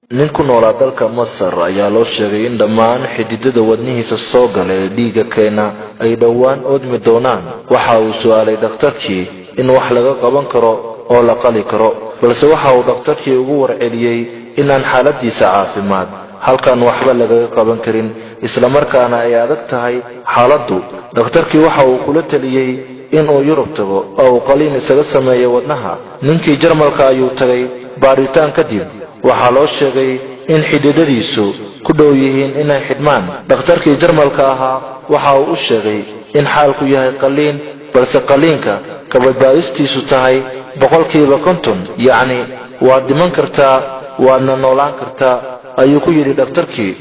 ninku noolaa dalka Masar ayaa loo sheegay in dhammaan xididada wadnihiisa soo galay dhiiga keena ay dhawaan oodmi doonaan. waxa uu su'aalay dhakhtarkii in wax laga qaban karo oo la qali karo, balse waxa uu dhakhtarkii ugu warceliyay in aan xaaladiisa caafimaad halkan waxba laga qaban karin, isla markaana ay adag tahay xaaladdu. dhakhtarkii waxa uu kula taliyay in uu Yurub tago oo qaliin isaga sameeyo wadnaha. ninkii Jarmalka ayuu tagay. baaritaan kadib waxaa loo sheegay in xididadiisu ku dhow yihiin inay xidhmaan. dhakhtarkii Jarmalka ahaa waxa uu u sheegay in xaalku yahay qaliin, balse qaliinka ka badbaadistiisu tahay 50%, yacni waad dhiman kartaa waadna noolaan kartaa, ayuu ku yidhi dhakhtarkii.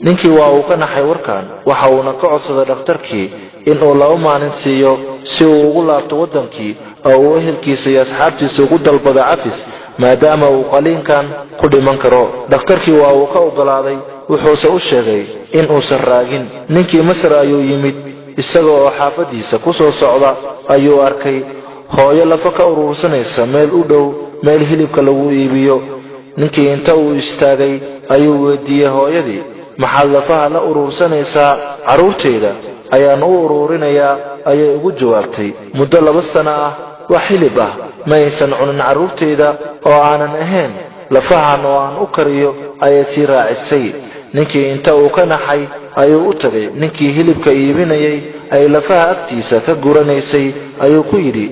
ninkii waa uu ka naxay warkan, waxa uuna ka codsaday dhakhtarkii in uu 2 maalin siiyo si uu ugu laabto wadankii oo uu ehelkiisa iyo asxaabtiisa ugu dalbado cafis, maadaama uu qaliinkan ku dhiman karo. dhakhtarkii waa uu ka ogolaaday, wuxuuse u sheegay in uusan raagin. ninkii Masar ayuu yimid. isaga oo xaafadiisa ku soo socda ayuu arkay hooyo lafa ka urursanaysa meel u dhow meel hilibka lagu iibiyo. ninkii inta uu istaagay ayuu weydiiyay hooyadii, maxaad lafaha la urursanaysaa? carruurteyda ayaan u ururinayaa, ayay ugu jawaabtay. muddo 2 sano ah wax hilib ah ma aysan cunin carruurteyda oo aanan ahayn lafahan oo aan u kariyo, ayay sii raacisay. ninkii inta uu ka naxay ayuu u tagay ninkii hilibka iibinayay ay lafaha agtiisa ka guranaysay, ayuu ku yidhi,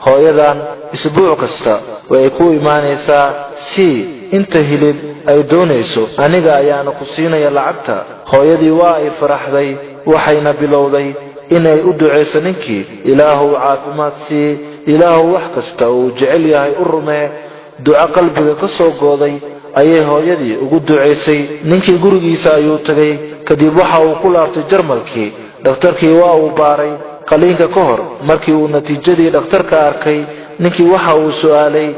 hooyadan isbuuc kasta way ku imaanaysaa si inta hilib ay doonayso, aniga ayaana ku siinaya lacagta. hooyadii waa ay faraxday, waxayna bilowday inay u duceyso ninkii, ilaahu caafimaad sii, ilaahu wax kasta uu jecel yahay u rumee. duco qalbiga ka soo gooday ayay hooyadii ugu duceysay. ninkii gurigiisa ayuu tagay. kadib waxa uu ku laabtay Jarmalkii. dhakhtarkii waa uu baaray qaliinka ka hor. markii uu natiijadii dhakhtarka arkay, ninkii waxa uu su'aalay,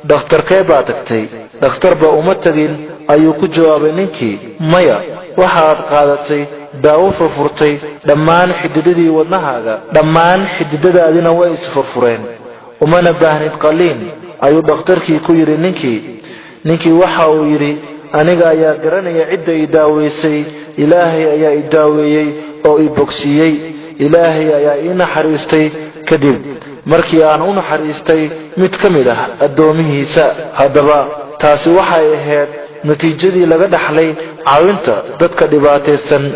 dhakhtarkee baa tagtay? dhakhtarba uma tagin, ayuu ku jawaabay ninkii. maya, waxaad qaadatay daawo furfurtay dhammaan xididadii wadnahaaga, dhammaan xididadaadina way isfurfureen, umana baahnid qaliin, ayuu dhakhtarkii ku yidhi ninkii waxa uu yidhi, aniga ayaa garanaya cidda i daaweysay. ilaahay ayaa i daaweeyey oo i bogsiiyey. ilaahay ayaa ii naxariistay kadib markii aan u naxariistay mid ka mid ah addoomihiisa. haddaba taasi waxay ahayd natiijadii laga dhaxlay caawinta dadka dhibaataysan.